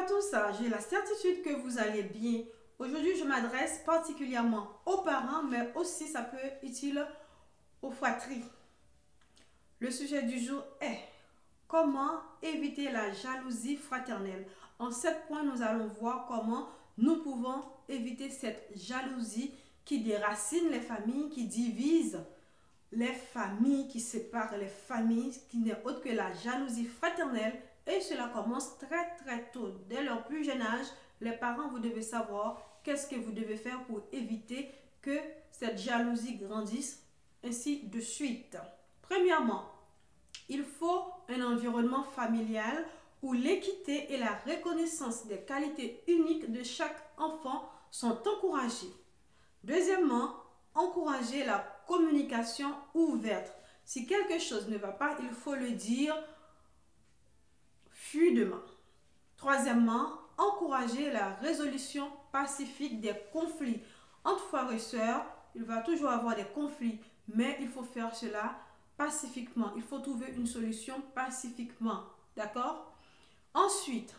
à tous, j'ai la certitude que vous allez bien. Aujourd'hui, je m'adresse particulièrement aux parents, mais aussi ça peut être utile aux fratries. Le sujet du jour est comment éviter la jalousie fraternelle. En 7 points, nous allons voir comment nous pouvons éviter cette jalousie qui déracine les familles, qui divise les familles, qui sépare les familles, qui n'est autre que la jalousie fraternelle. Et cela commence très tôt. Dès leur plus jeune âge, les parents, vous devez savoir qu'est-ce que vous devez faire pour éviter que cette jalousie grandisse, ainsi de suite. Premièrement, il faut un environnement familial où l'équité et la reconnaissance des qualités uniques de chaque enfant sont encouragées. Deuxièmement, encourager la communication ouverte. Si quelque chose ne va pas, il faut le dire fluidement. Troisièmement, encourager la résolution pacifique des conflits. Entre frères et sœurs, il va toujours avoir des conflits, mais il faut faire cela pacifiquement. Il faut trouver une solution pacifiquement. D'accord? Ensuite,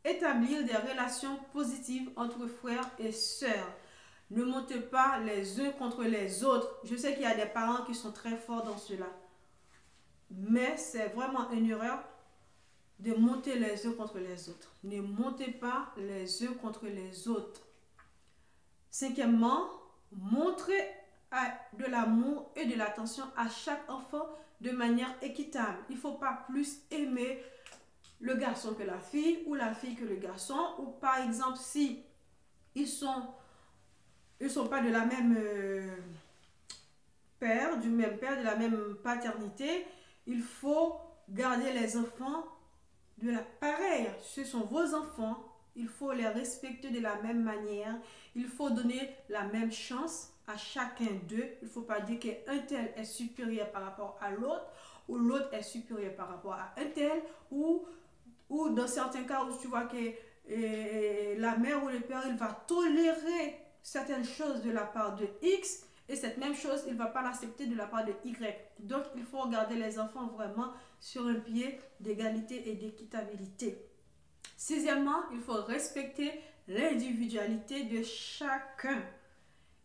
établir des relations positives entre frères et sœurs. Ne montez pas les uns contre les autres. Je sais qu'il y a des parents qui sont très forts dans cela. Mais c'est vraiment une erreur de monter les uns contre les autres. Ne montez pas les uns contre les autres. Cinquièmement, montrez de l'amour et de l'attention à chaque enfant de manière équitable. Il ne faut pas plus aimer le garçon que la fille ou la fille que le garçon. Ou par exemple, si ils sont pas de la même père, du même père, de la même paternité, il faut garder les enfants de la pareille. Ce sont vos enfants. Il faut les respecter de la même manière. Il faut donner la même chance à chacun d'eux. Il ne faut pas dire qu'un tel est supérieur par rapport à l'autre ou l'autre est supérieur par rapport à un tel ou dans certains cas où tu vois que la mère ou le père, il va tolérer certaines choses de la part de X et cette même chose, il ne va pas l'accepter de la part de Y. Donc, il faut regarder les enfants vraiment sur un pied d'égalité et d'équitabilité. Sixièmement, il faut respecter l'individualité de chacun.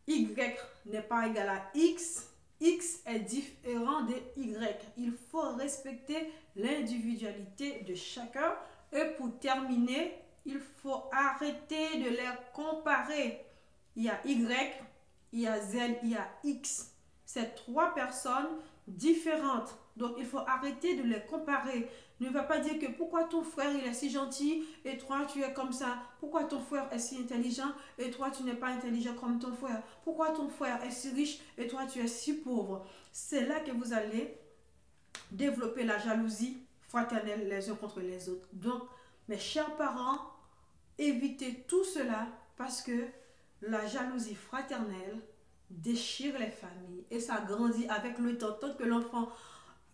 Y n'est pas égal à X. X est différent de Y. Il faut respecter l'individualité de chacun. Et pour terminer, il faut arrêter de les comparer. Il y a Y, il y a Z, il y a X. C'est 3 personnes différentes. Donc, il faut arrêter de les comparer. Ne va pas dire que pourquoi ton frère il est si gentil et toi tu es comme ça. Pourquoi ton frère est si intelligent et toi tu n'es pas intelligent comme ton frère. Pourquoi ton frère est si riche et toi tu es si pauvre. C'est là que vous allez développer la jalousie fraternelle les uns contre les autres. Donc, mes chers parents, évitez tout cela parce que la jalousie fraternelle déchire les familles et ça grandit avec le temps. Tant que l'enfant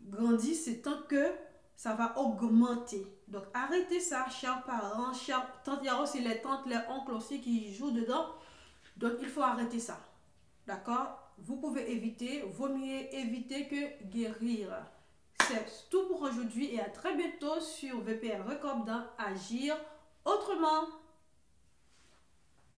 grandit, c'est tant que ça va augmenter. Donc arrêtez ça, chers parents, chers tantes. Il y a aussi les tantes, les oncles aussi qui jouent dedans. Donc il faut arrêter ça. D'accord? Vous pouvez éviter, vaut mieux éviter que guérir. C'est tout pour aujourd'hui et à très bientôt sur VPN Record dans Agir Autrement.